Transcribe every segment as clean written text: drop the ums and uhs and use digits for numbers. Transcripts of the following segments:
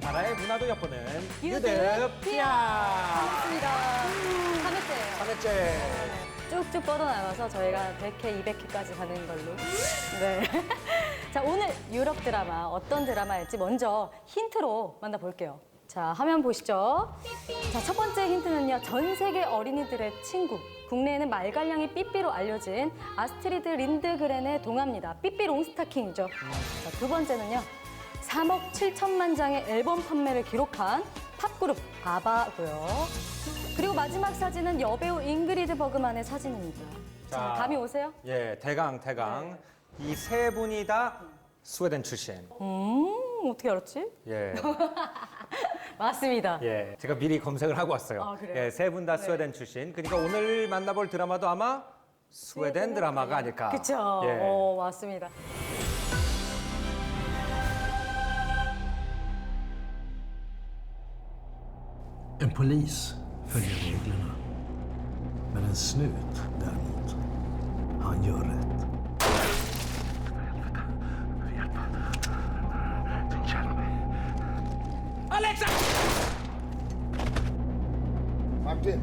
나라의 문화도 엿보는 유드 유드피아. 반갑습니다. 3회째예요. 3회째. 쭉쭉 뻗어나가서 저희가 100회, 200회까지 가는 걸로. 네. 자, 오늘 유럽 드라마 어떤 드라마일지 먼저 힌트로 만나볼게요. 자, 화면 보시죠. 자, 첫 번째 힌트는요. 전 세계 어린이들의 친구. 국내에는 말갈량이 삐삐로 알려진 아스트리드 린드그렌의 동화입니다. 삐삐 롱스타킹이죠. 자, 두 번째는요. 3억 7천만 장의 앨범 판매를 기록한 팝그룹 아바고요. 그리고 마지막 사진은 여배우 잉그리드 버그만의 사진입니다. 자, 감이 오세요? 예, 대강. 이 세 분이 다 스웨덴 출신. 어떻게 알았지? 예. 맞습니다. 예. 제가 미리 검색을 하고 왔어요. 아, 그래요? 예, 세 분 다 네. 스웨덴 출신. 그러니까 오늘 만나볼 드라마도 아마 스웨덴 드라마가 아닐까. 그쵸. 예. 맞습니다. En polis följer reglerna. Men en snut däremot, han gör rätt. Alexa! Martin!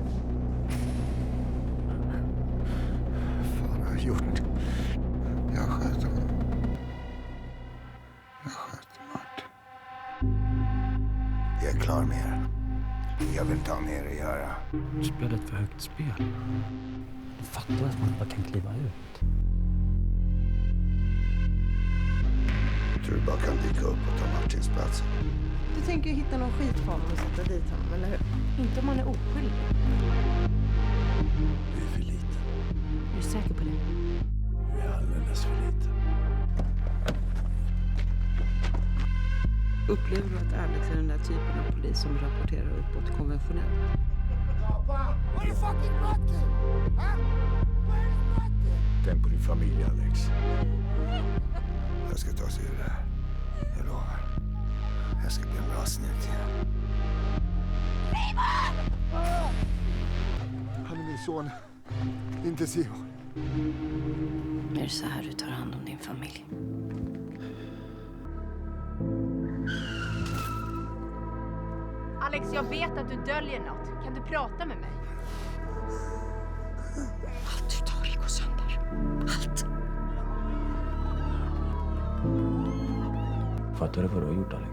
Fan har jag gjort? Jag sköt honom. Jag sköt Martin. Jag är klar med er. Jag vill ta med er att göra. Du spelar ett för högt spel. Du fattar att man bara kan kliva ut. Jag tror du bara kan dyka upp och ta Martins plats. Du tänker ju hitta någon skitform och sätta dit honom, eller hur? Inte om han är oskyldig. Du är för liten. Är du säker på det? Du är alldeles för liten. Upplever du att Alex är den där typen av polis som rapporterar uppåt konventionellt? Tänk på din familj, Alex. Jag ska ta sig ur det här. Jag lovar. Jag ska bli en bra snut igen. Han är min son. Inte Simon. Är det så här du tar hand om din familj? Alex, jag vet att du döljer något. Kan du prata med mig? Allt du tar går sönder. Allt. Fattar du vad du har gjort, Alex?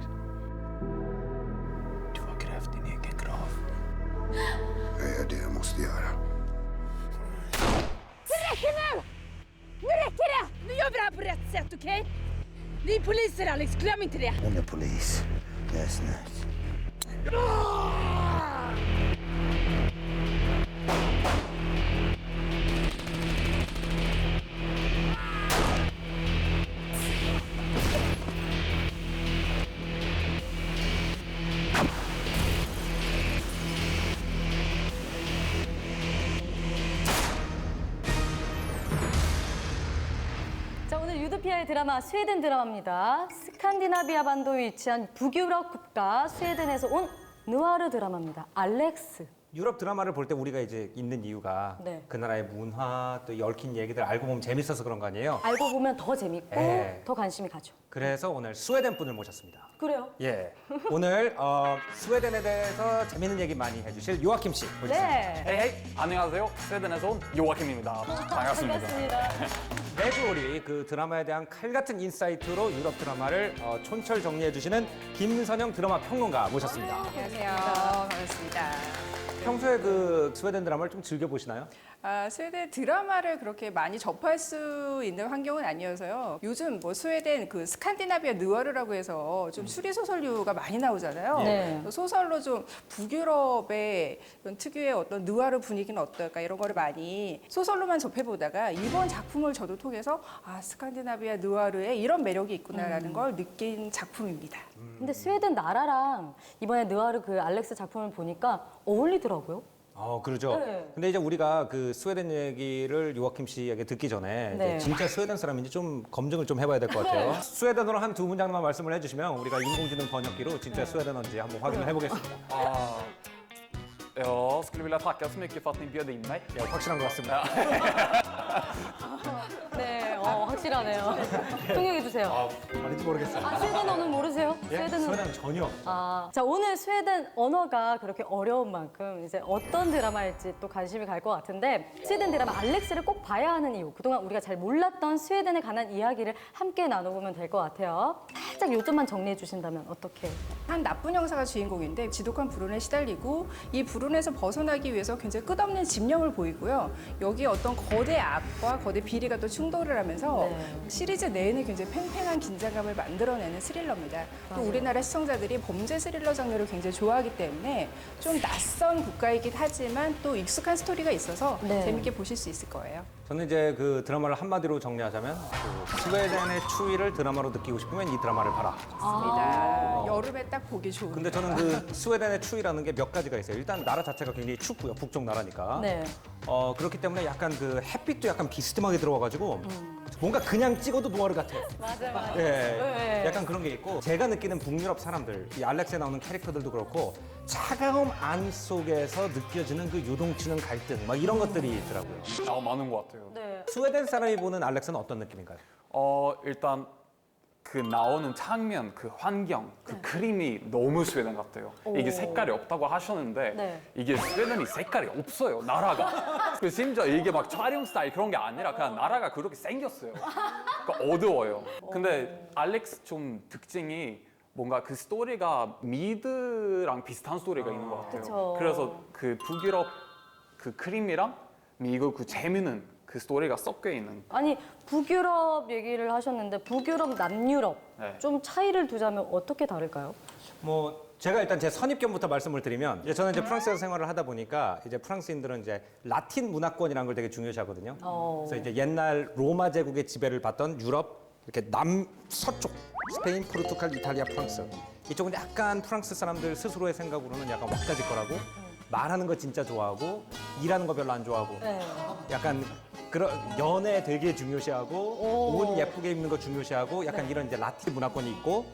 Du har grävt din egen grav. Jag gör det jag måste göra. Det räcker nu! Nu räcker det! Nu gör vi det här på rätt sätt, okej? Vi är poliser, Alex. Glöm inte det. Hon är polis. Jag är snut. 자, 오늘 유드피아의 드라마 스웨덴 드라마입니다. 스칸디나비아 반도에 위치한 북유럽 국가 스웨덴에서 온 느와르 드라마입니다. 알렉스. 유럽 드라마를 볼 때 우리가 이제 있는 이유가 네. 그 나라의 문화 또 얽힌 얘기들 알고 보면 재밌어서 그런 거 아니에요? 알고 보면 더 재밌고 예. 더 관심이 가죠. 그래서 오늘 스웨덴 분을 모셨습니다. 그래요? 예. 오늘 스웨덴에 대해서 재밌는 얘기 많이 해주실 요아킴 씨 모셨습니다. 네. 헤이, 안녕하세요. 스웨덴에서 온 요아킴입니다. 반갑습니다. 반갑습니다. 매주 우리 그 드라마에 대한 칼 같은 인사이트로 유럽 드라마를 촌철 정리해 주시는 김선영 드라마 평론가 모셨습니다. 안녕하세요. 반갑습니다. 평소에 그 스웨덴 드라마를 좀 즐겨 보시나요? 스웨덴 드라마를 그렇게 많이 접할 수 있는 환경은 아니어서요. 요즘 뭐 스웨덴 그 스칸디나비아 느와르라고 해서 좀 추리소설류가 많이 나오잖아요. 네. 소설로 좀 북유럽의 이런 특유의 어떤 느와르 분위기는 어떨까 이런 거를 많이 소설로만 접해보다가 이번 작품을 저도 통해서 스칸디나비아 느와르에 이런 매력이 있구나라는 걸 느낀 작품입니다. 근데 스웨덴 나라랑 이번에 느와르 그 알렉스 작품을 보니까 어울리더라고요. 그러죠. 네. 근데 이제 우리가 그 스웨덴 얘기를 요아킴 씨에게 듣기 전에 네. 이제 진짜 스웨덴 사람인지 좀 검증을 좀 해봐야 될 것 같아요. 스웨덴어로 한 두 문장만 말씀을 해주시면 우리가 인공지능 번역기로 진짜 스웨덴어인지 한번 확인을 해보겠습니다. Jag skulle vilja tacka så mycket för att ni bjöd in mig. 예, 확실한 것 같습니다. 네, 확실하네요. 통역해 주세요. 아닌지 모르겠어요. 아, 스웨덴어는 모르세요? 예? 스웨덴어. 스웨덴 전혀. 아, 자, 오늘 스웨덴 언어가 그렇게 어려운 만큼 이제 어떤 드라마일지 또 관심이 갈 것 같은데 스웨덴 드라마 알렉스를 꼭 봐야 하는 이유, 그동안 우리가 잘 몰랐던 스웨덴에 관한 이야기를 함께 나눠보면 될 것 같아요. 살짝 요점만 정리해 주신다면 어떻게? 한 나쁜 형사가 주인공인데 지독한 불운에 시달리고 이 불운에서 벗어나기 위해서 굉장히 끝없는 집념을 보이고요. 여기에 어떤 거대 악과 거대 비리가 또 충돌을 하면서 네. 시리즈 내내 굉장히 팽팽한 긴장감을 만들어내는 스릴러입니다. 또 우리나라 시청자들이 범죄 스릴러 장르를 굉장히 좋아하기 때문에 좀 낯선 국가이긴 하지만 또 익숙한 스토리가 있어서 네. 재밌게 보실 수 있을 거예요. 저는 이제 그 드라마를 한마디로 정리하자면 그 스웨덴의 추위를 드라마로 느끼고 싶으면 이 드라마를 봐라. 맞습니다. 여름에 딱 보기 좋은. 근데 저는 그 스웨덴의 추위라는 게 몇 가지가 있어요. 일단 나라 자체가 굉장히 춥고요. 북쪽 나라니까. 네. 그렇기 때문에 약간 그 햇빛도 약간 비스듬하게 들어와가지고 뭔가 그냥 찍어도 노아르 같아요. 맞아요. 예, 네. 약간 그런 게 있고 제가 느끼는 북유럽 사람들, 이 알렉스에 나오는 캐릭터들도 그렇고 차가움 안 속에서 느껴지는 그 요동치는 갈등, 막 이런 것들이 있더라고요. 많은 것 같아요. 네. 스웨덴 사람이 보는 알렉스는 어떤 느낌인가요? 일단 그 나오는 장면, 그 환경, 그 그림이 너무 스웨덴 같아요. 이게 색깔이 없다고 하셨는데 네. 이게 스웨덴이 색깔이 없어요, 나라가. 그 심지어 이게 막 촬영 스타일 그런 게 아니라 그냥 나라가 그렇게 생겼어요. 그러니까 어두워요. 근데 알렉스 좀 특징이 뭔가 그 스토리가 미드랑 비슷한 스토리가 있는 것 같아요. 그쵸. 그래서 그 북유럽 그 그림이랑 미국 그 재미는 그 스토리가 섞여 있는. 아니, 북유럽 얘기를 하셨는데 북유럽, 남유럽 네. 좀 차이를 두자면 어떻게 다를까요? 뭐 제가 일단 제 선입견부터 말씀을 드리면 이제 저는 이제 프랑스에서 생활을 하다 보니까 이제 프랑스인들은 이제 라틴 문화권이라는 걸 되게 중요시하거든요. 그래서 이제 옛날 로마 제국의 지배를 받던 유럽 이렇게 남서쪽 스페인, 포르투갈, 이탈리아, 프랑스 이쪽은 약간 프랑스 사람들 스스로의 생각으로는 약간 왁자지껄하고 말하는 거 진짜 좋아하고 일하는 거 별로 안 좋아하고 네. 약간 그런 연애 되게 중요시하고 옷 예쁘게 입는 거 중요시하고 약간 네. 이런 이제 라틴 문화권이 있고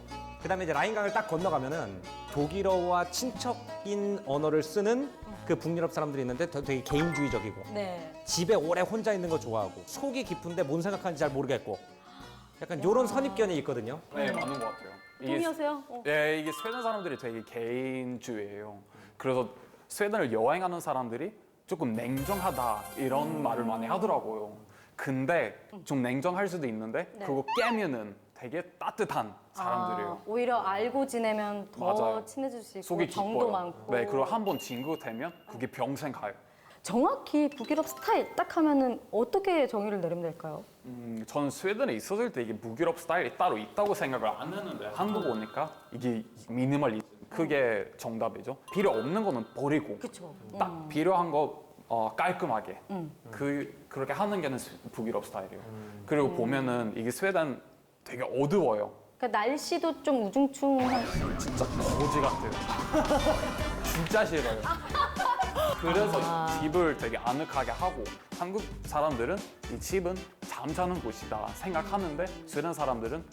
그다음에 이제 라인강을 딱 건너가면은 독일어와 친척인 언어를 쓰는 그 북유럽 사람들이 있는데 되게 개인주의적이고 네. 집에 오래 혼자 있는 거 좋아하고 속이 깊은데 뭔 생각하는지 잘 모르겠고 약간 이런 선입견이 있거든요. 네, 많은 것 같아요. 동의하세요? 예, 이게 스웨덴 사람들이 되게 개인주의예요. 그래서 스웨덴을 여행하는 사람들이 조금 냉정하다 이런 말을 많이 하더라고요. 근데 좀 냉정할 수도 있는데 네. 그거 깨면은 되게 따뜻한 사람들이에요. 오히려 알고 지내면 더 맞아요. 친해질 수 있고 속이 정도 깊어요. 많고. 네, 그리고 한 번 친구 되면 그게 평생 가요. 정확히 북유럽 스타일 딱 하면은 어떻게 정의를 내리면 될까요? 저는 스웨덴에 있었을 때 이게 북유럽 스타일이 따로 있다고 생각을 안 했는데 한국 오니까 이게 미니멀리즘 그게 정답이죠. 필요 없는 거는 버리고 그렇죠. 딱 필요한 거 깔끔하게 그렇게 하는 게 북유럽 스타일이에요. 그리고 보면은 이게 스웨덴 되게 어두워요. 그러니까 날씨도 좀 우중충한. 진짜 거지 같아요. 진짜 싫어요. 그래서 집을 되게 아늑하게 하고 한국 사람들은 이 집은 잠자는 곳이다 생각하는데 스웨덴 사람들은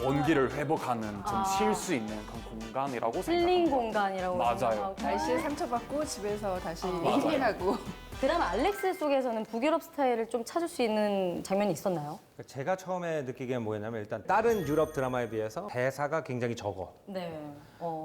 먼 길을 회복하는 좀 쉴 수 있는 그런 공간이라고 힐링 생각합니다. 공간이라고 맞아요. 생각하고. 날씨에 상처받고 집에서 다시 맞아요. 힐링하고. 드라마 알렉스 속에서는 북유럽 스타일을 좀 찾을 수 있는 장면이 있었나요? 제가 처음에 느끼기엔 뭐였냐면 일단 다른 유럽 드라마에 비해서 대사가 굉장히 적어. 네.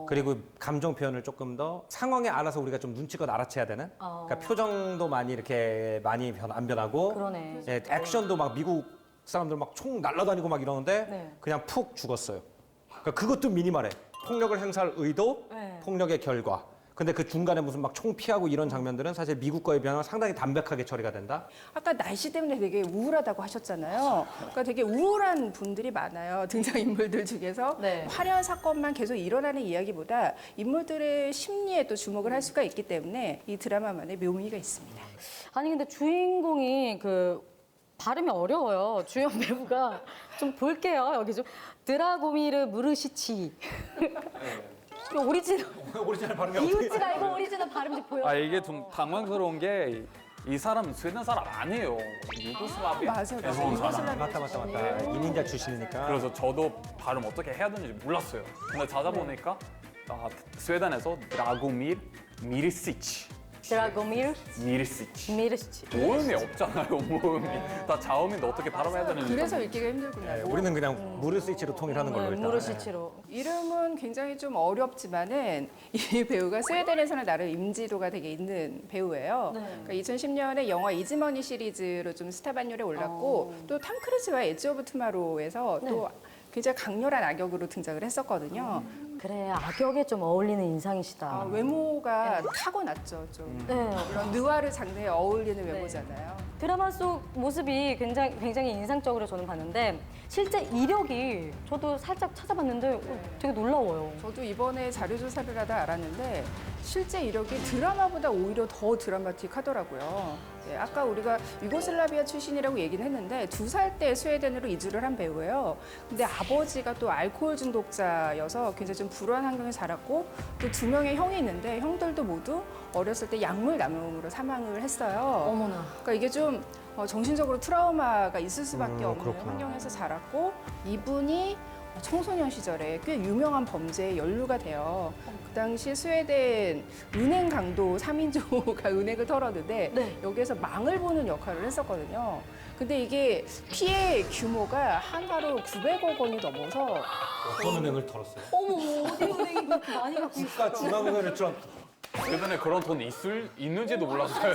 그리고 감정 표현을 조금 더 상황에 알아서 우리가 좀 눈치껏 알아채야 되는. 그러니까 표정도 많이 이렇게 많이 안 변하고. 그러네. 예, 액션도 막 미국 사람들 막 총 날라다니고 막 이러는데 네. 그냥 푹 죽었어요. 그러니까 그것도 미니멀해. 폭력을 행사할 의도, 네. 폭력의 결과. 근데 그 중간에 무슨 막 총 피하고 이런 장면들은 사실 미국과의 변화가 상당히 담백하게 처리가 된다. 아까 날씨 때문에 되게 우울하다고 하셨잖아요. 그러니까 되게 우울한 분들이 많아요. 등장인물들 중에서. 네. 화려한 사건만 계속 일어나는 이야기보다 인물들의 심리에 또 주목을 할 수가 있기 때문에 이 드라마만의 묘미가 있습니다. 아니 근데 주인공이 그 발음이 어려워요. 주연 배우가 좀 볼게요. 여기 좀 드라고미르 무르시치. 이거 오리지널 오리지널 발음이 이웃지 말고 오리지널 발음 좀 보여. 이게 좀 당황스러운 게 이 사람은 스웨덴 사람 아니에요. 유고슬라비아. 맞아요. 맞다 맞다. 이민자 출신이니까. 그래서 저도 발음 어떻게 해야 되는지 몰랐어요. 근데 찾아보니까 스웨덴에서 드라고밀 미르시치 드라고밀 미르시치. 미르시치. 모음이 없잖아요, 모음이. 다 자음인데 어떻게 발음해야 되는지. 그래서 읽기가 힘들구나. 네, 우리는 그냥 무르스위치로 통일하는 걸로 일단. 무르시치로. 이름은 굉장히 좀 어렵지만은 이 배우가 스웨덴에서는 나름 인지도가 되게 있는 배우예요. 그러니까 2010년에 영화 이즈머니 시리즈로 좀 스타 반열에 올랐고 또 탐 크루즈와 엣지 오브 투마로우에서 또 굉장히 강렬한 악역으로 등장을 했었거든요. 그래, 악역에 좀 어울리는 인상이시다. 아, 외모가 타고났죠. 좀 네. 이런 느와르 장르에 어울리는 외모잖아요. 드라마 속 모습이 굉장히 인상적으로 저는 봤는데 실제 이력이 저도 살짝 찾아봤는데 되게 놀라워요. 저도 이번에 자료조사를 하다 알았는데 실제 이력이 드라마보다 오히려 더 드라마틱하더라고요. 네, 아까 우리가 유고슬라비아 출신이라고 얘기는 했는데 2살 때 스웨덴으로 이주를 한 배우예요. 근데 아버지가 또 알코올 중독자여서 굉장히 좀 불우한 환경에 자랐고 또 2명의 형이 있는데 형들도 모두 어렸을 때 약물 남용으로 사망을 했어요. 어머나. 그러니까 이게 좀 정신적으로 트라우마가 있을 수밖에 없는 그렇구나. 환경에서 자랐고 이분이 청소년 시절에 꽤 유명한 범죄에 연루가 돼요. 그 당시 스웨덴 은행 강도 3인조가 은행을 털었는데 네. 여기에서 망을 보는 역할을 했었거든요. 근데 이게 피해 규모가 한화로 900억 원이 넘어서 어떤 은행을 털었어요? 어머, 어디 은행이 그렇게 많이 갖고 있어? 국가 중앙은행을 좀 예전에 그런 돈 있는지도 몰랐어요.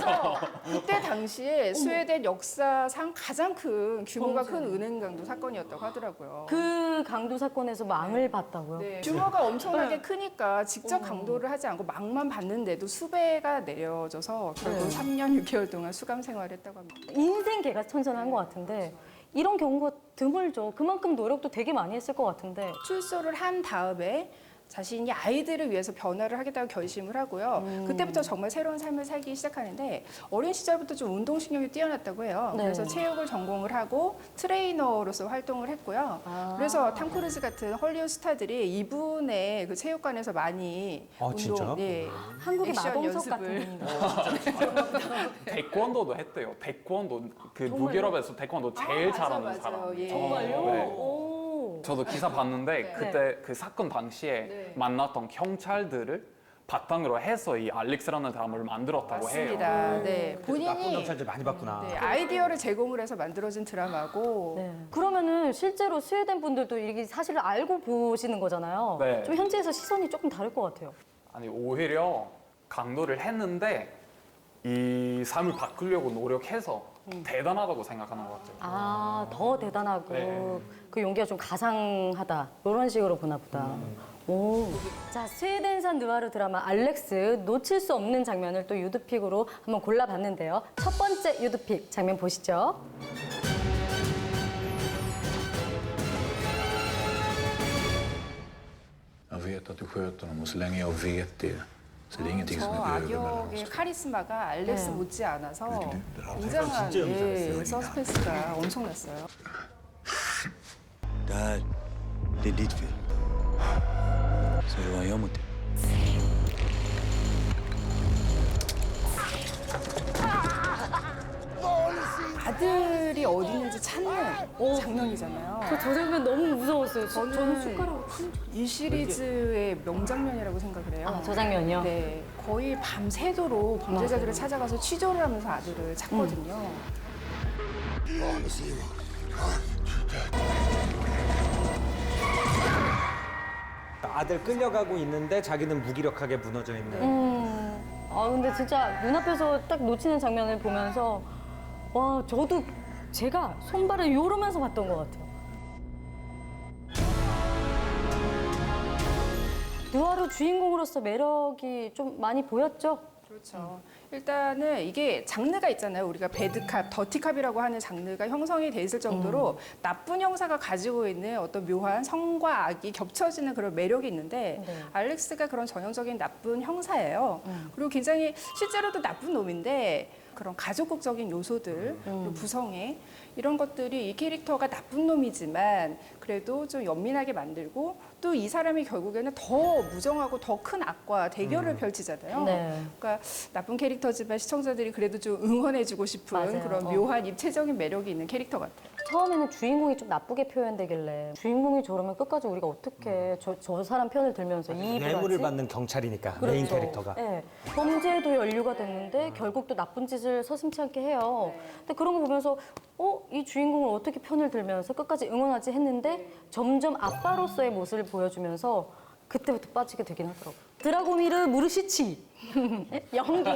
그때 당시에 스웨덴 역사상 가장 큰 규모가 큰 은행 강도 사건이었다고 하더라고요. 그 강도 사건에서 망을 봤다고요? 네, 규모가 엄청나게 크니까 직접 강도를 하지 않고 망만 받는데도 수배가 내려져서 결국 3년 6개월 동안 수감 생활했다고 합니다. 인생 개가천선한 것 같은데 이런 경우가 드물죠. 그만큼 노력도 되게 많이 했을 것 같은데. 출소를 한 다음에 자신이 아이들을 위해서 변화를 하겠다고 결심을 하고요. 그때부터 정말 새로운 삶을 살기 시작하는데 어린 시절부터 좀 운동신경이 뛰어났다고 해요. 네. 그래서 체육을 전공을 하고 트레이너로서 활동을 했고요. 그래서 탐 크루즈 같은 헐리우드 스타들이 이분의 그 체육관에서 많이 아, 진짜? 네, 한국의 액션 마동석 연습을. 같은 분인가? 태권도도 했대요. 태권도 그 북유럽에서 태권도 제일 잘하는 맞아요. 사람. 예. 정말요? 네. 오. 저도 기사 봤는데 네. 그때 그 사건 당시에 네. 만났던 경찰들을 바탕으로 해서 이 알릭스라는 드라마를 만들었다고 해요. 맞습니다. 네, 나쁜 본인이 경찰들 많이 봤구나. 네, 아이디어를 제공을 해서 만들어진 드라마고 네. 그러면은 실제로 스웨덴 분들도 이게 사실을 알고 보시는 거잖아요. 네. 좀 현지에서 시선이 조금 다를 것 같아요. 아니 오히려 강도를 했는데 이 삶을 바꾸려고 노력해서 대단하다고 생각하는 것 같아요. 아, 더 대단하고 네. 그 용기가 좀 가상하다. 이런 식으로 보나 보다. 오. 자, 스웨덴산 느와르 드라마 알렉스 놓칠 수 없는 장면을 또 유드픽으로 한번 골라봤는데요. 첫 번째 유드픽 장면 보시죠. Jag vet att du sköter honom och så länge jag vet det så är det ingenting 저 som är över mellan 악역의 oss. 카리스마가 알렉스 네. 못지않아서 진짜 굉장한 진짜 연기잘했어요. 서스펜스가 엄청났어요. Det här, det är ditt fel. Ser du vad han gör mot dig? 아들이 어디 있는지 찾는 장면이잖아요. 저 장면 너무 무서웠어요. 저는 숟가락. 이 시리즈의 명장면이라고 생각을 해요. 아, 저 장면이요? 네, 거의 밤새도록 범죄자들을 찾아가서 취조를 하면서 아들을 찾거든요. 아들 끌려가고 있는데 자기는 무기력하게 무너져 있는. 아, 근데 진짜 눈앞에서 딱 놓치는 장면을 보면서 와, 저도 제가 손발을 요르면서 봤던 것 같아요. 느와르 주인공으로서 매력이 좀 많이 보였죠? 그렇죠. 일단은 이게 장르가 있잖아요. 우리가 배드캅, 더티캅이라고 하는 장르가 형성이 돼 있을 정도로 나쁜 형사가 가지고 있는 어떤 묘한 성과 악이 겹쳐지는 그런 매력이 있는데 네. 알렉스가 그런 전형적인 나쁜 형사예요. 그리고 굉장히 실제로도 나쁜 놈인데 그런 가족극적인 요소들, 그리고 부성애 이런 것들이 이 캐릭터가 나쁜 놈이지만 그래도 좀 연민하게 만들고 또 이 사람이 결국에는 더 무정하고 더 큰 악과 대결을 펼치잖아요. 네. 그러니까 나쁜 캐릭터지만 시청자들이 그래도 좀 응원해주고 싶은 맞아요. 그런 묘한 입체적인 매력이 있는 캐릭터 같아요. 처음에는 주인공이 좀 나쁘게 표현되길래 주인공이 저러면 끝까지 우리가 어떻게 저 사람 편을 들면서 이입을 뇌물을 하지? 받는 경찰이니까 그렇죠. 메인 캐릭터가. 네. 범죄도 연루가 됐는데 결국 또 나쁜 짓을 서슴지 않게 해요. 근데 그런 거 보면서 이 주인공을 어떻게 편을 들면서 끝까지 응원하지 했는데 점점 아빠로서의 모습을 보여주면서 그때부터 빠지게 되긴 하더라고요. 드라고미르 무르시치 연기.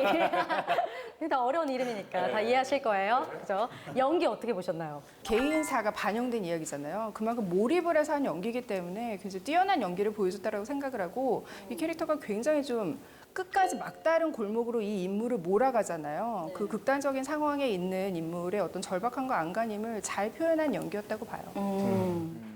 이게 다 어려운 이름이니까 다 이해하실 거예요. 그죠? 연기 어떻게 보셨나요? 개인사가 반영된 이야기잖아요. 그만큼 몰입을 해서 한 연기이기 때문에 굉장히 뛰어난 연기를 보여줬다고 생각을 하고 이 캐릭터가 굉장히 좀 끝까지 막다른 골목으로 이 인물을 몰아가잖아요. 그 극단적인 상황에 있는 인물의 어떤 절박함과 안간힘을 잘 표현한 연기였다고 봐요.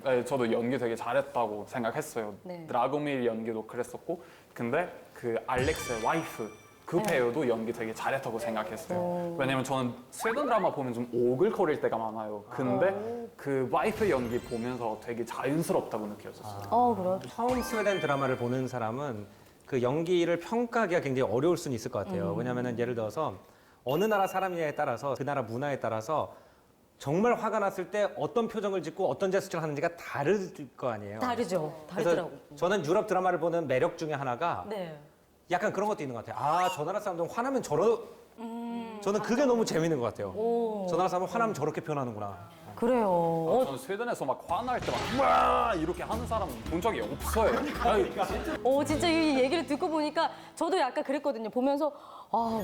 네, 저도 연기 되게 잘했다고 생각했어요. 네. 드라고밀 연기도 그랬었고, 근데 그 알렉스의 와이프 그 배우도 연기 되게 잘했다고 생각했어요. 왜냐면 저는 스웨덴 드라마 보면 좀 오글거릴 때가 많아요. 근데 그 와이프 연기 보면서 되게 자연스럽다고 느껴졌어요. 그래요? 처음 스웨덴 드라마를 보는 사람은 그 연기를 평가하기가 굉장히 어려울 수는 있을 것 같아요. 왜냐하면 예를 들어서 어느 나라 사람이냐에 따라서 그 나라 문화에 따라서 정말 화가 났을 때 어떤 표정을 짓고 어떤 제스처를 하는지가 다를 거 아니에요. 다르죠. 그래서 다르더라고요. 저는 유럽 드라마를 보는 매력 중에 하나가 네. 약간 그런 것도 있는 것 같아요. 아, 저 나라 사람들은 화나면 저는 그게 너무 재밌는 것 같아요. 저 나라 사람은 화나면 저렇게 표현하는구나. 그래요. 저는 스웨덴에서 막 화날 때 막 이렇게 하는 사람 본 적이 없어요. 아니, 진짜 이 얘기를 듣고 보니까 저도 약간 그랬거든요. 보면서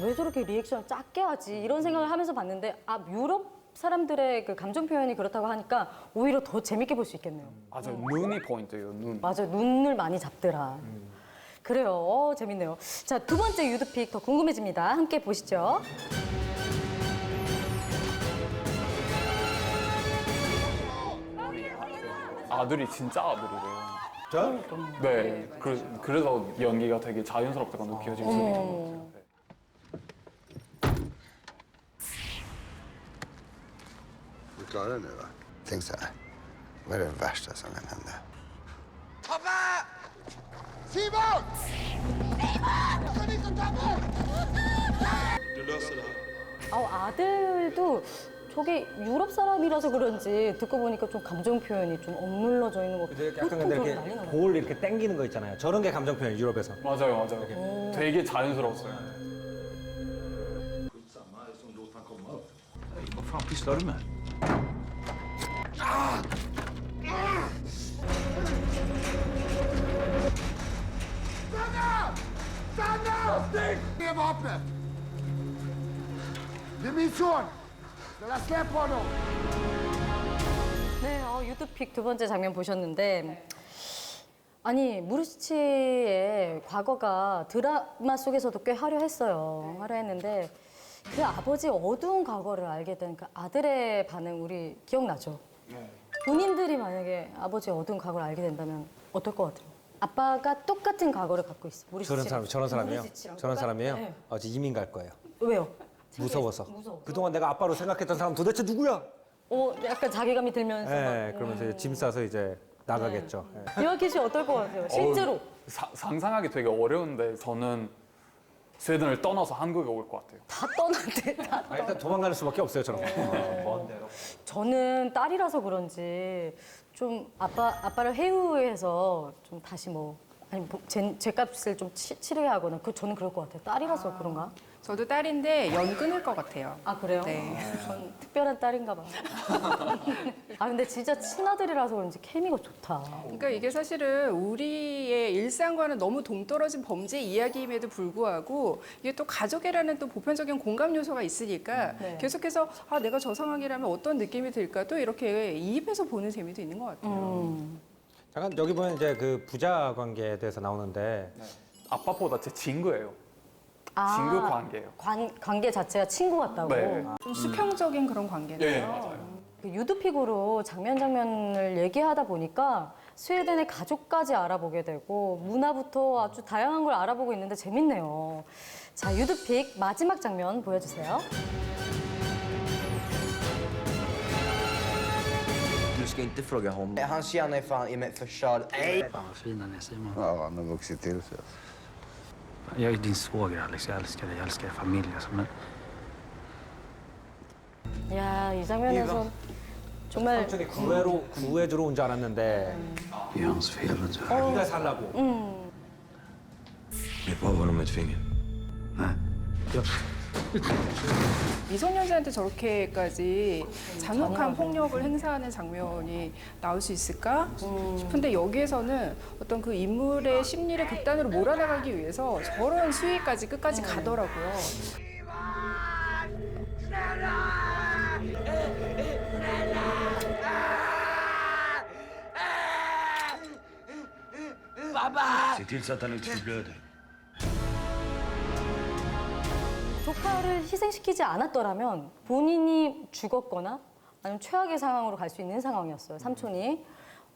왜 저렇게 리액션을 작게 하지? 이런 생각을 하면서 봤는데 유럽 사람들의 그 감정 표현이 그렇다고 하니까 오히려 더 재밌게 볼 수 있겠네요. 맞아요. 눈이 포인트예요. 눈. 맞아요. 눈을 많이 잡더라. 그래요. 재밌네요. 자, 두 번째 유드픽 더 궁금해집니다. 함께 보시죠. 아들이 진짜 아들이래요. 저? 네. 그래서 연기가 되게 자연스럽다고 느껴지고. Du klarar det nu va? Tänk så här. Vad är det värsta som kan hända? 아들도 저게 유럽 사람이라서 그런지 듣고 보니까 좀 감정 표현이 좀 억눌러져 있는 것 같아요. 약간 근데 보통 이렇게 저런 난리 나요. 볼 이렇게 당기는 거 있잖아요. 저런 게 감정 표현 유럽에서. 맞아요. 되게 자연스러웠어요. Vad fan pysslar du med? Ge vapnet! Det är min son! Släpp honom! 네, 유드픽 두 번째 장면 보셨는데 아니 무르시치의 과거가 드라마 속에서도 꽤 화려했어요. 화려했는데 그 아버지의 어두운 과거를 알게 된 그 아들의 반응 우리 기억나죠? 본인들이 만약에 아버지의 어두운 과거를 알게 된다면 어떨 것 같아요? 아빠가 똑같은 과거를 갖고 있어. 저런 사람이요? 무르시치랑 저런 사람이에요? 네. 이제 이민 갈 거예요. 왜요? 무서워서. 무서워서. 그동안 내가 아빠로 생각했던 사람 도대체 누구야? 약간 자괴감이 들면서 네, 그러면서 이제 짐 싸서 이제 나가겠죠. 네. 이완기 씨 어떨 것 같아요? 실제로. 상상하기 되게 어려운데 저는 스웨덴을 떠나서 한국에 올 것 같아요. 다 떠났대. 다 일단 도망가는 수밖에 없어요, 저런 거. 저는 딸이라서 그런지 좀 아빠를 회유해서 좀 다시 제 값을 좀 치르게 하거나 저는 그럴 것 같아요. 딸이라서 그런가? 저도 딸인데 연 끊을 것 같아요. 아 그래요? 네. 전 특별한 딸인가 봐. 근데 진짜 친아들이라서 그런지 케미가 좋다. 그러니까 이게 사실은 우리의 일상과는 너무 동떨어진 범죄 이야기임에도 불구하고 이게 또 가족이라는 또 보편적인 공감 요소가 있으니까 네. 계속해서 내가 저 상황이라면 어떤 느낌이 들까 또 이렇게 이입해서 보는 재미도 있는 것 같아요. 잠깐 여기 보면 이제 그 부자 관계에 대해서 나오는데 아빠보다 제 친구예요. 친구 관계예요. 관계 자체가 친구 같다고. 네. 좀 수평적인 그런 관계네요. 네, 맞아요. 그 유드픽으로 장면을 얘기하다 보니까 스웨덴의 가족까지 알아보게 되고 문화부터 아주 다양한 걸 알아보고 있는데 재밌네요. 자, 유드픽 마지막 장면 보여주세요. Du ska inte fråga honom. Hans hjärna är fan i mig förstörd. Fan vad fina ni är, Simon. Ja, han har vuxit till sig. Jag är din svåger, Alex. Jag älskar er familj. Alltså, men 야, 이 장면에서 정말 삼촌이 구해주러 온 줄 알았는데 Det är hans fel att jag... 네가 살라고. Bli av honom med ett finger. 미성년자한테 저렇게까지 잔혹한 폭력을 행사하는 장면이 나올 수 있을까 싶은데 여기에서는 어떤 그 인물의 심리를 극단으로 몰아나가기 위해서 저런 수위까지 끝까지 가더라고요. Se till så att han inte förblöder. 조카를 희생시키지 않았더라면 본인이 죽었거나 아니면 최악의 상황으로 갈 수 있는 상황이었어요. 삼촌이.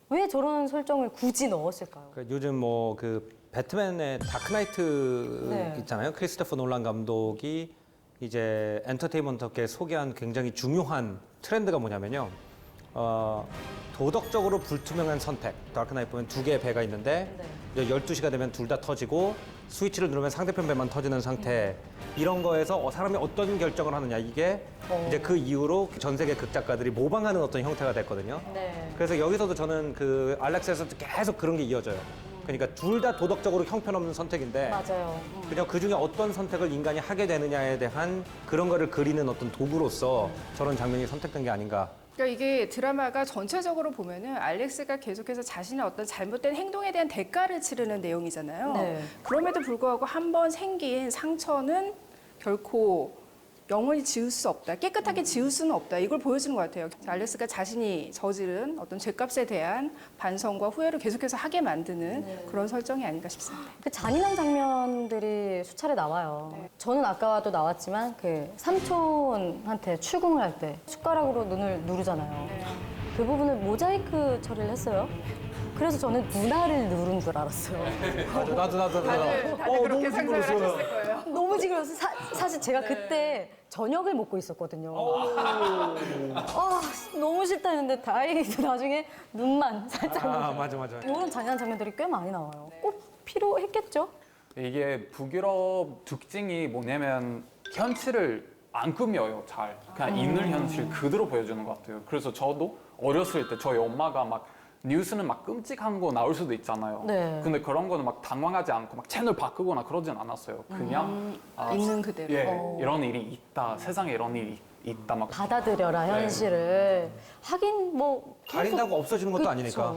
왜 저런 설정을 굳이 넣었을까요? 그러니까 요즘 뭐 그 배트맨의 다크나이트 네. 있잖아요. 크리스토퍼 놀란 감독이 이제 엔터테인먼트계 소개한 굉장히 중요한 트렌드가 뭐냐면요. 도덕적으로 불투명한 선택. 다크나이트 보면 두 개의 배가 있는데 12시가 되면 둘 다 터지고 스위치를 누르면 상대편 배만 터지는 상태. 이런 거에서 사람이 어떤 결정을 하느냐. 이게 이제 그 이후로 전 세계 극작가들이 모방하는 어떤 형태가 됐거든요. 네. 그래서 여기서도 저는 그 알렉스에서도 계속 그런 게 이어져요. 그러니까 둘 다 도덕적으로 형편없는 선택인데 맞아요. 그냥 그 중에 어떤 선택을 인간이 하게 되느냐에 대한 그런 거를 그리는 어떤 도구로서 저런 장면이 선택된 게 아닌가. 그러니까 이게 드라마가 전체적으로 보면은 알렉스가 계속해서 자신의 어떤 잘못된 행동에 대한 대가를 치르는 내용이잖아요. 네. 그럼에도 불구하고 한 번 생긴 상처는 결코 영원히 지울 수 없다. 깨끗하게 지울 수는 없다. 이걸 보여주는 것 같아요. 알렉스가 자신이 저지른 어떤 죄값에 대한 반성과 후회를 계속해서 하게 만드는 그런 설정이 아닌가 싶습니다. 그 잔인한 장면들이 수차례 나와요. 저는 아까도 나왔지만 그 삼촌한테 출궁을 할 때 숟가락으로 눈을 누르잖아요. 그 부분을 모자이크 처리를 했어요. 그래서 저는 눈알을 누른 줄 알았어요. 나도. 다들 그렇게 상상을 하셨을 거예요. 너무 지겨워서 사실 제가 그때 저녁을 먹고 있었거든요. 너무 싫다 했는데 다행히도 나중에 눈만 살짝. 맞아. 이런 잔인한 장면들이 꽤 많이 나와요. 꼭 필요했겠죠? 이게 북유럽 특징이 뭐냐면 현실을 안 꾸며요, 잘. 그냥 있는 현실 그대로 보여주는 것 같아요. 그래서 저도 어렸을 때 저희 엄마가 막 뉴스는 막 끔찍한 거 나올 수도 있잖아요. 네. 근데 그런 거는 막 당황하지 않고 막 채널 바꾸거나 그러진 않았어요. 그냥 있는 그대로. 예, 이런 일이 있다. 세상에 이런 일이 있다. 막 받아들여라 현실을. 하긴 뭐 계속- 가린다고 없어지는 것도 그쵸. 아니니까.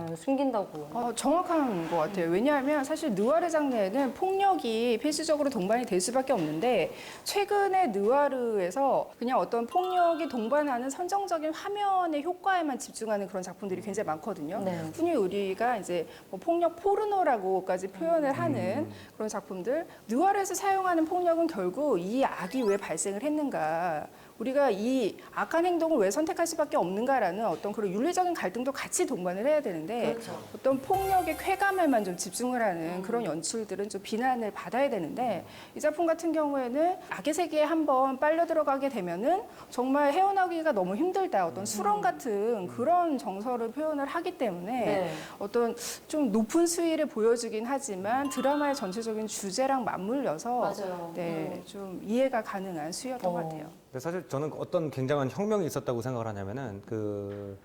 네, 숨긴다고. 정확한 것 같아요. 왜냐하면 사실 느와르 장르에는 폭력이 필수적으로 동반이 될 수밖에 없는데 최근에 느와르에서 그냥 어떤 폭력이 동반하는 선정적인 화면의 효과에만 집중하는 그런 작품들이 굉장히 많거든요. 네. 흔히 우리가 이제 뭐 폭력 포르노라고까지 표현을 하는 그런 작품들. 느와르에서 사용하는 폭력은 결국 이 악이 왜 발생을 했는가. 우리가 이 악한 행동을 왜 선택할 수밖에 없는가라는 어떤 그런 윤리적인 갈등도 같이 동반을 해야 되는데 어떤 폭력의 쾌감에만 좀 집중을 하는 그런 연출들은 좀 비난을 받아야 되는데 이 작품 같은 경우에는 악의 세계에 한번 빨려 들어가게 되면은 정말 헤어나오기가 너무 힘들다. 어떤 수렁 같은 그런 정서를 표현을 하기 때문에 네. 어떤 좀 높은 수위를 보여주긴 하지만 드라마의 전체적인 주제랑 맞물려서 맞아요. 네, 좀 이해가 가능한 수위였던 것 같아요. 근데 사실 저는 어떤 굉장한 혁명이 있었다고 생각을 하냐면은 그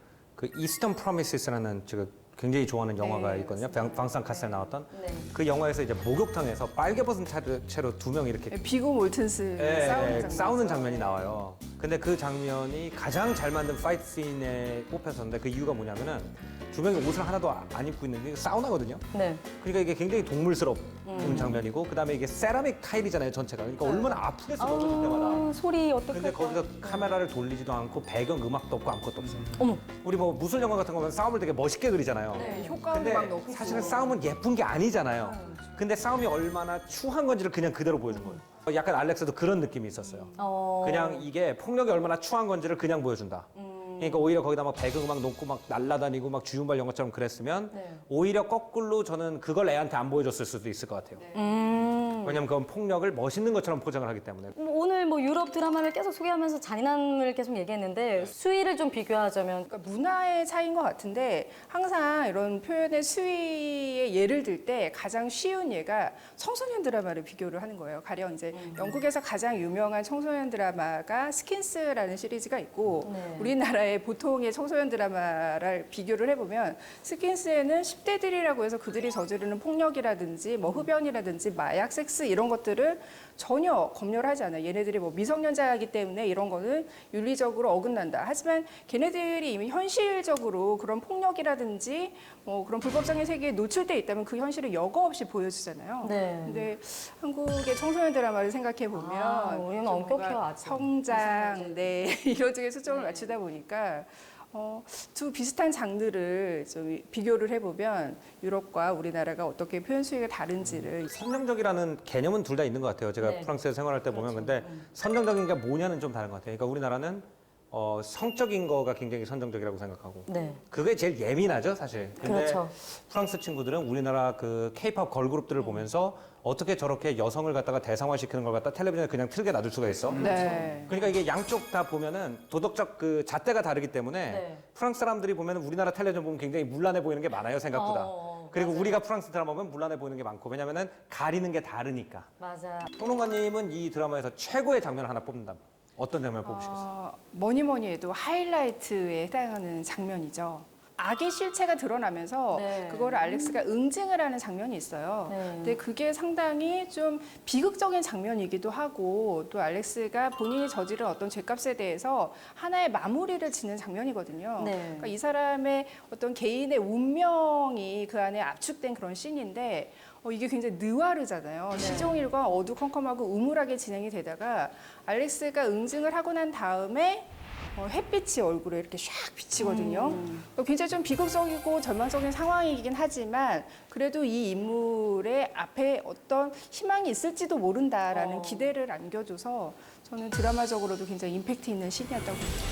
이스턴 프로미시스라는 제가 굉장히 좋아하는 영화가 있거든요. 방산 카셀 나왔던 그 영화에서 이제 목욕탕에서 빨개 벗은 채로 두 명 이렇게 비고 몰튼스 싸우는 장면이 나와요. 근데 그 장면이 가장 잘 만든 파이트 씬에 꼽혔었는데 그 이유가 뭐냐면은 두 명이 옷을 하나도 안 입고 있는 게 사우나거든요. 네. 그러니까 이게 굉장히 동물스러운 장면이고 그다음에 이게 세라믹 타일이잖아요, 전체가. 그러니까 얼마나 아프겠어, 벗을 때마다. 소리 어떡해. 근데 거기서 카메라를 돌리지도 않고 배경 음악도 없고 아무것도 없어요. 어머. 우리 뭐 무술 영화 같은 거 보면 싸움을 되게 멋있게 그리잖아요. 효과음도 근데 막 넣고 사실은 싸움은 예쁜 게 아니잖아요. 근데 싸움이 얼마나 추한 건지를 그냥 그대로 보여준 거예요. 약간 알렉스도 그런 느낌이 있었어요. 그냥 이게 폭력이 얼마나 추한 건지를 그냥 보여준다. 그러니까 오히려 거기다 막 배경음악 놓고 막 날아다니고 막 주윤발 영화처럼 그랬으면 오히려 거꾸로 저는 그걸 애한테 안 보여줬을 수도 있을 것 같아요. 왜냐면 그건 폭력을 멋있는 것처럼 포장을 하기 때문에. 오늘 뭐 유럽 유럽 드라마를 계속 소개하면서 잔인함을 계속 얘기했는데 수위를 좀 비교하자면 그러니까 문화의 차이인 것 같은데 항상 이런 표현의 수위의 예를 들 때 가장 쉬운 예가 청소년 드라마를 비교를 하는 거예요. 가령 이제 영국에서 가장 유명한 청소년 드라마가 스킨스라는 시리즈가 있고 네. 우리나라의 보통의 청소년 드라마를 비교를 해보면 스킨스에는 10대들이라고 해서 그들이 저지르는 폭력이라든지 뭐 흡연이라든지 마약, 섹스 이런 것들을 전혀 검열하지 않아요. 얘네들이 뭐 미성년자이기 때문에 이런 거는 윤리적으로 어긋난다. 하지만 걔네들이 이미 현실적으로 그런 폭력이라든지 뭐 그런 불법적인 세계에 노출돼 있다면 그 현실을 여과 없이 보여주잖아요. 네. 근데 한국의 청소년 드라마를 생각해 보면 아, 우리는 엄격해요, 아직. 성장, 네 이런 쪽에 초점을 맞추다 보니까 두 비슷한 장르를 좀 비교를 해보면 유럽과 우리나라가 어떻게 표현 수위가 다른지를 선정적이라는 개념은 둘 다 있는 것 같아요. 제가 네. 프랑스에서 생활할 때 보면 근데 선정적인 게 뭐냐는 좀 다른 것 같아요. 그러니까 우리나라는 성적인 거가 굉장히 선정적이라고 생각하고 네. 그게 제일 예민하죠, 사실. 근데 그렇죠. 프랑스 친구들은 우리나라 그 K-팝 걸그룹들을 보면서 어떻게 저렇게 여성을 갖다가 대상화시키는 걸 갖다 텔레비전에 그냥 틀게 놔둘 수가 있어. 네. 그러니까 이게 양쪽 다 보면은 도덕적 그 잣대가 다르기 때문에 네. 프랑스 사람들이 보면 우리나라 텔레비전 보면 굉장히 문란해 보이는 게 많아요, 생각보다. 그리고 맞아요. 우리가 프랑스 드라마 보면 문란해 보이는 게 많고 왜냐면은 가리는 게 다르니까. 맞아. 평론가님은 이 드라마에서 최고의 장면을 하나 뽑는다면 어떤 장면을 뽑으시겠어요? 뭐니 해도 하이라이트에 해당하는 장면이죠. 악의 실체가 드러나면서 네. 그거를 알렉스가 응징을 하는 장면이 있어요. 네. 근데 그게 상당히 좀 비극적인 장면이기도 하고 또 알렉스가 본인이 저지른 어떤 죄값에 대해서 하나의 마무리를 짓는 장면이거든요. 네. 그러니까 이 사람의 어떤 개인의 운명이 그 안에 압축된 그런 씬인데 이게 굉장히 느와르잖아요. 시종일관 어두컴컴하고 우물하게 진행이 되다가 알렉스가 응징을 하고 난 다음에 햇빛이 얼굴에 이렇게 샥 비치거든요. 굉장히 좀 비극적이고 절망적인 상황이긴 하지만 그래도 이 인물의 앞에 어떤 희망이 있을지도 모른다라는 기대를 안겨줘서 저는 드라마적으로도 굉장히 임팩트 있는 씬이었다고 봅니다.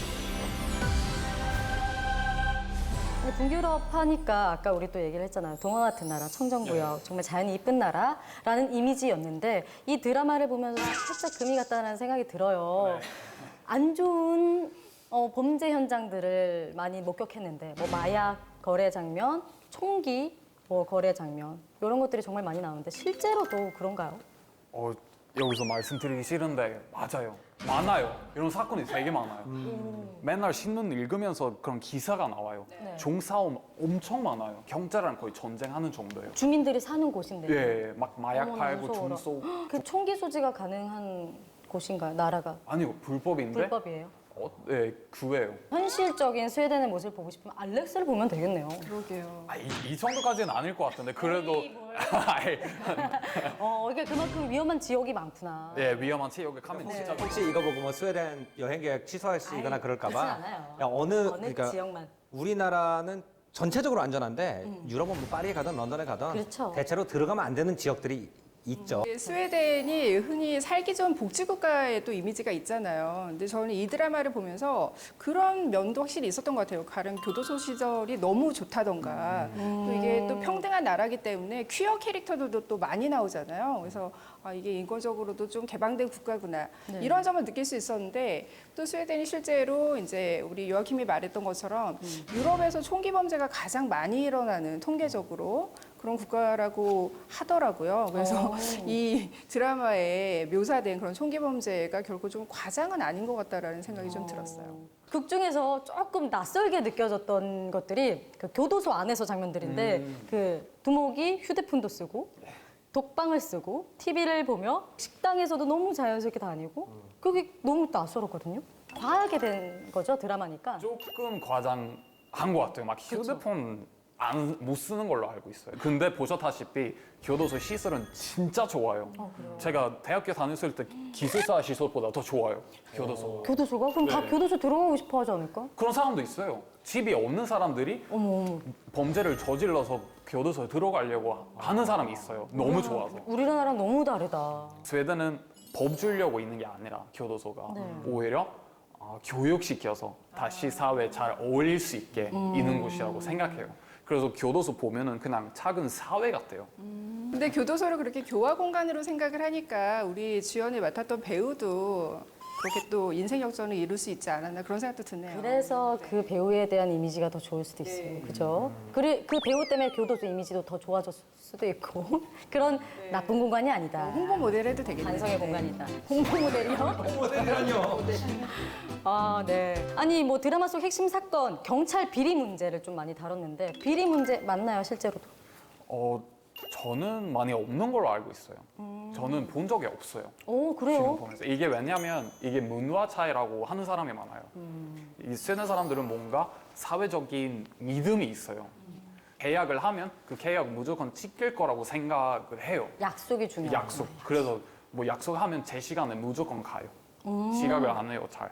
근데 북유럽 하니까 아까 우리 또 얘기를 했잖아요. 동화 같은 나라, 청정구역, 정말 자연이 이쁜 나라라는 이미지였는데 이 드라마를 보면서 살짝 금이 갔다는 생각이 들어요. 안 좋은 범죄 현장들을 많이 목격했는데 뭐 마약 거래 장면, 총기 거래 장면 이런 것들이 정말 많이 나오는데 실제로도 그런가요? 여기서 말씀드리기 싫은데 맞아요. 많아요. 이런 사건이 되게 많아요. 맨날 신문 읽으면서 그런 기사가 나와요. 네. 종싸움 엄청 많아요. 경찰이랑 거의 전쟁하는 정도예요. 주민들이 사는 곳인데. 예, 막 마약 어머나, 팔고 무서워라. 종 쏘고. 그 총기 소지가 가능한 곳인가요? 나라가? 아니요, 불법인데. 불법이에요. 예, 구해요. 현실적인 스웨덴의 모습을 보고 싶으면 알렉스를 보면 되겠네요. 그러게요. 이 정도까지는 아닐 것 같은데 그래도 아이, 이게 그만큼 위험한 지역이 많구나. 예, 위험한 지역에 가면 진짜 혹시 이거 보고 뭐 스웨덴 여행 계획 취소하시거나 그럴까 봐. 그렇진 않아요. 야, 어느 그러니까 지역만. 우리나라는 전체적으로 안전한데 유럽은 뭐 파리에 가든 런던에 가든 그렇죠. 대체로 들어가면 안 되는 지역들이 있죠. 스웨덴이 흔히 살기 좋은 복지국가의 또 이미지가 있잖아요. 근데 저는 이 드라마를 보면서 그런 면도 확실히 있었던 것 같아요. 가령 교도소 시절이 너무 좋다던가 또 이게 또 평등한 나라기 때문에 퀴어 캐릭터들도 또 많이 나오잖아요. 그래서 이게 인권적으로도 좀 개방된 국가구나 이런 점을 느낄 수 있었는데 또 스웨덴이 실제로 이제 우리 요아킴이 말했던 것처럼 유럽에서 총기 범죄가 가장 많이 일어나는 통계적으로 그런 국가라고 하더라고요. 그래서 이 드라마에 묘사된 그런 총기 범죄가 결코 좀 과장은 아닌 것 같다라는 생각이 좀 들었어요. 극 중에서 조금 낯설게 느껴졌던 것들이 그 교도소 안에서 장면들인데 그 두목이 휴대폰도 쓰고 독방을 쓰고 TV를 보며 식당에서도 너무 자연스럽게 다니고 그게 너무 낯설었거든요. 과하게 된 거죠, 드라마니까. 조금 과장한 것 같아요. 막 휴대폰 못 쓰는 걸로 알고 있어요. 근데 보셨다시피 교도소 시설은 진짜 좋아요. 제가 대학교 다녔을 때 기숙사 시설보다 더 좋아요. 교도소. 교도소가? 그럼 다 네. 교도소 들어가고 싶어 하지 않을까? 그런 사람도 있어요. 집이 없는 사람들이 범죄를 저질러서 교도소에 들어가려고 하는 사람이 있어요. 너무 좋아서. 우리나라랑 너무 다르다. 스웨덴은 법 주려고 있는 게 아니라 교도소가 오히려 교육시켜서 다시 사회에 잘 어울릴 수 있게 있는 곳이라고 생각해요. 그래서 교도소 보면은 그냥 작은 사회 같아요. 근데 교도소를 그렇게 교화 공간으로 생각을 하니까 우리 주연을 맡았던 배우도 그렇게 또 인생 역전을 이룰 수 있지 않았나 그런 생각도 드네요. 그래서 그 배우에 대한 이미지가 더 좋을 수도 있어요. 그죠? 그 배우 때문에 교도소 이미지도 더 좋아졌을 수도 있고 그런 나쁜 공간이 아니다. 홍보 모델 해도 되겠네요. 반성의 공간이다. 홍보 모델이요? 홍보 모델이요? 아, 네. 아니, 뭐 드라마 속 핵심 사건, 경찰 비리 문제를 좀 많이 다뤘는데 비리 문제 맞나요, 실제로도? 저는 많이 없는 걸로 알고 있어요. 저는 본 적이 없어요. 오, 지금 그래요? 보면서 이게 왜냐면 이게 문화 차이라고 하는 사람이 많아요. 이 스웨덴 사람들은 뭔가 사회적인 믿음이 있어요. 계약을 하면 그 계약 무조건 지킬 거라고 생각을 해요. 약속이 중요해요. 약속. 그래서 뭐 약속하면 제 시간에 무조건 가요. 지각을 안 해요, 잘.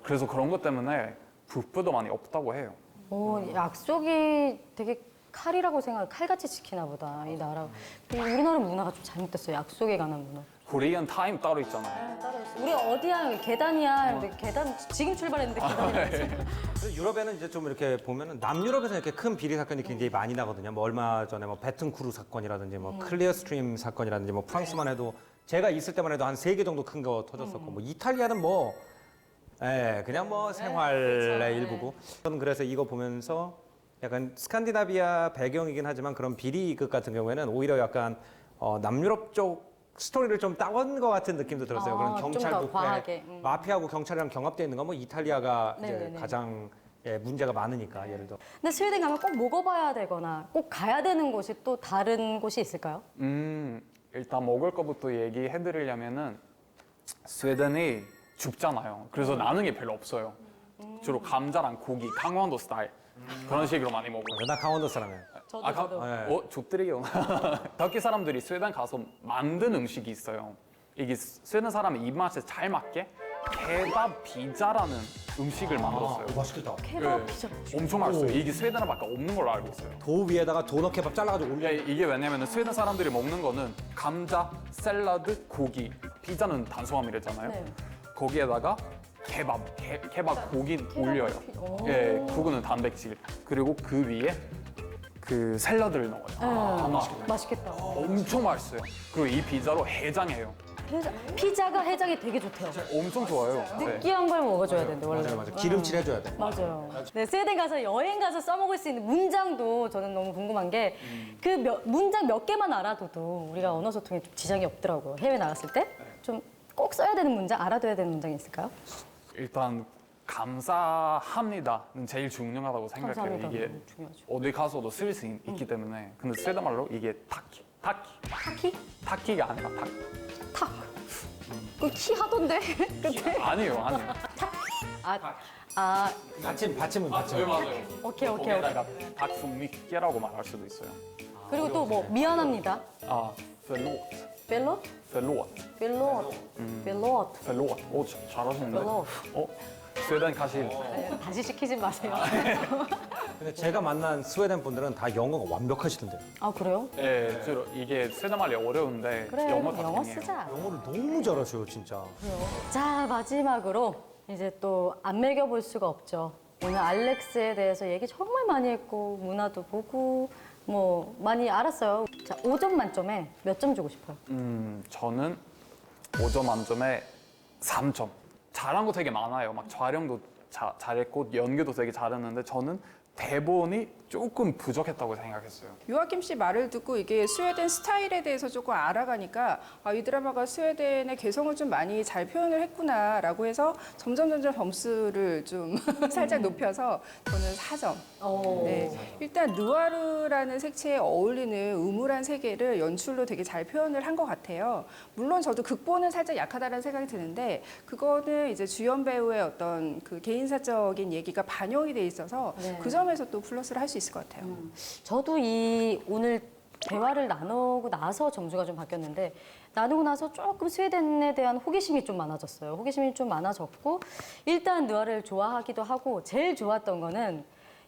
그래서 그런 것 때문에 부부도 많이 없다고 해요. 오, 약속이 되게 칼이라고 칼같이 지키나 보다, 이 나라. 우리나라 문화가 좀 잘못됐어요, 약속에 관한 문화. 코리안 타임 따로 있잖아요. 따로 있어. 우리 어디야? 계단이야. 근데 계단 지금 출발했는데 계단이야. 그래서 유럽에는 이제 좀 이렇게 보면은 남유럽에서 이렇게 큰 비리 사건이 굉장히 많이 나거든요. 뭐 얼마 전에 뭐 베튼쿠르 사건이라든지 뭐 클리어 스트림 사건이라든지 뭐 프랑스만 해도 제가 있을 때만 해도 한 3개 정도 큰 거 터졌었고 뭐 이탈리아는 뭐 그냥 뭐 생활의 그렇죠. 일부고. 저는 그래서 이거 보면서 약간 스칸디나비아 배경이긴 하지만 그런 비리극 같은 경우에는 오히려 약간 남유럽 쪽 스토리를 좀 따온 것 같은 느낌도 들었어요. 그런 좀 경찰 더 부패, 과하게. 마피아하고 경찰이랑 경합돼 있는 건 뭐 이탈리아가 이제 네네네. 가장 문제가 많으니까 예를 들어. 근데 스웨덴 가면 꼭 먹어봐야 되거나 꼭 가야 되는 곳이 또 다른 곳이 있을까요? 일단 먹을 거부터 얘기해드리려면은 스웨덴이 춥잖아요. 그래서 나는 게 별로 없어요. 주로 감자랑 고기, 강원도 스타일 그런 식으로 많이 먹어요. 나 강원도 사람이에요. 저도. 좋더래요. 터키 사람들이 스웨덴 가서 만든 음식이 있어요. 이게 스웨덴 사람의 입맛에 잘 맞게 케밥 피자라는 음식을 만들었어요. 맛있겠다. 케밥 피자. 엄청 맛있어요. 이게 스웨덴에밖에 없는 걸로 알고 있어요. 도 위에다가 도넛 케밥 잘라가지고 올려. 이게 왜냐면 스웨덴 사람들이 먹는 거는 감자, 샐러드, 고기, 피자는 탄수화물이잖아요. 네. 거기에다가 케밥 고기 올려요. 예, 그거는 단백질. 그리고 그 위에 그 샐러드를 넣어요. 하나. 맛있겠다. 엄청 맛있어요. 그리고 이 피자로 해장해요. 피자가 해장이 되게 좋대요. 엄청 좋아요. 네. 느끼한 걸 먹어줘야 되는데 원래. 맞아. 기름칠 해줘야 돼. 맞아요. 네, 스웨덴 가서 여행 가서 써먹을 수 있는 문장도 저는 너무 궁금한 게 그 문장 몇 개만 알아둬도 우리가 언어 소통에 좀 지장이 없더라고요. 해외 나갔을 때 좀 꼭 써야 되는 문장, 알아둬야 되는 문장이 있을까요? 일단 감사합니다는 제일 중요하다고 생각해요. 감사합니다. 이게 중요하죠. 어디 가서도 쓸 수 있기 때문에. 근데 스웨덴 말로 이게 타키. 타키? 타키가 아니라 탁. 탁. 그 키 하던데? 근데 아니에요. 받침은 받침. 맞아요. 오케이. 거기에다가 닭순미께라고 말할 수도 있어요. 그리고 또 뭐 미안합니다. 펠로트. 벨로? 펠로트. 펠로트. 오, 잘하시는데. 펠로트. 스웨덴 가실. 다시 시키지 마세요. 근데 제가 만난 스웨덴 분들은 다 영어가 완벽하시던데요. 아, 그래요? 네, 주로 이게 스웨덴 말이 어려운데 그래, 영어 영어 다행이에요. 쓰자. 영어를 너무 잘하셔요, 진짜. 자, 마지막으로 이제 또 안 매겨볼 수가 없죠. 오늘 알렉스에 대해서 얘기 정말 많이 했고 문화도 보고 뭐 많이 알았어요. 자, 5점 만점에 몇 점 주고 싶어요? 저는 5점 만점에 3점. 잘한 거 되게 많아요. 막 촬영도 잘했고 연기도 되게 잘했는데 저는 대본이 조금 부족했다고 생각했어요. 요아킴 씨 말을 듣고 이게 스웨덴 스타일에 대해서 조금 알아가니까 이 드라마가 스웨덴의 개성을 좀 많이 잘 표현을 했구나라고 해서 점점 점수를 좀 살짝 높여서 저는 4점. 네. 일단 느와르라는 색채에 어울리는 음울한 세계를 연출로 되게 잘 표현을 한 것 같아요. 물론 저도 극본은 살짝 약하다는 생각이 드는데 그거는 이제 주연 배우의 어떤 그 개인사적인 얘기가 반영이 돼 있어서 네. 그 점에서 또 플러스를 할 수 있을 것 같아요. 저도 이 오늘 대화를 나누고 나서 점수가 좀 바뀌었는데 나누고 나서 조금 스웨덴에 대한 호기심이 좀 많아졌어요. 호기심이 좀 많아졌고 일단 느와르를 좋아하기도 하고 제일 좋았던 거는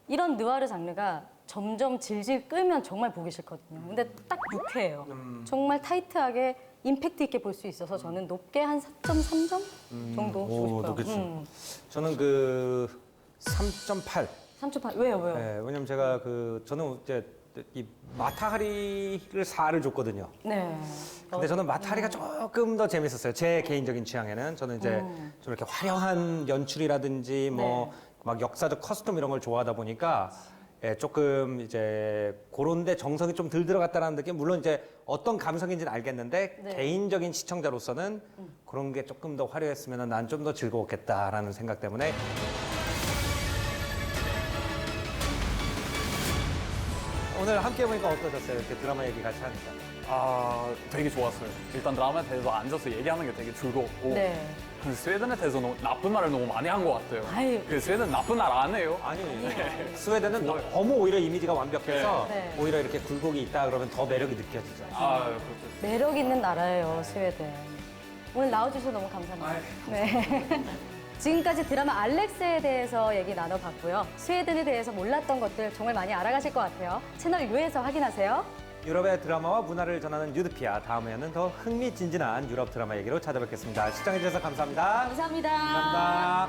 이런 느와르 장르가 점점 질질 끌면 정말 보기 싫거든요. 근데 딱 유쾌해요. 정말 타이트하게 임팩트 있게 볼 수 있어서 저는 높게 한 4.3점 정도 주고 싶어요. 높겠죠. 저는 그 3.8. 3.8. 왜요? 네, 왜냐면 제가 저는 이제 이 마타하리를 4를 줬거든요. 네. 근데 저는 마타하리가 조금 더 재밌었어요. 제 개인적인 취향에는. 저는 이제 좀 이렇게 화려한 연출이라든지 뭐 막 역사적 커스텀 이런 걸 좋아하다 보니까 예, 조금 이제 그런데 정성이 좀 덜 들어갔다는 느낌. 물론 이제 어떤 감성인지는 알겠는데 네. 개인적인 시청자로서는 그런 게 조금 더 화려했으면 난 좀 더 즐거웠겠다라는 생각 때문에. 오늘 함께 보니까 어떠셨어요? 이렇게 드라마 얘기 같이 하니까. 아, 되게 좋았어요. 일단 드라마에 대해서 앉아서 얘기하는 게 되게 즐거웠고. 네. 근데 스웨덴에 대해서 나쁜 말을 너무 많이 한 것 같아요. 아유. 그 스웨덴 나쁜 나라 아니에요. 아니, 스웨덴은 너무 오히려 이미지가 완벽해서 네. 오히려 이렇게 굴곡이 있다 그러면 더 매력이 느껴지죠. 아, 그렇죠. 매력 있는 나라예요, 스웨덴. 오늘 나와주셔서 너무 감사합니다. 네. 지금까지 드라마 알렉스에 대해서 얘기 나눠봤고요. 스웨덴에 대해서 몰랐던 것들 정말 많이 알아가실 것 같아요. 채널 U에서 확인하세요. 유럽의 드라마와 문화를 전하는 유드피아. 다음에는 더 흥미진진한 유럽 드라마 얘기로 찾아뵙겠습니다. 시청해주셔서 감사합니다. 감사합니다. 감사합니다.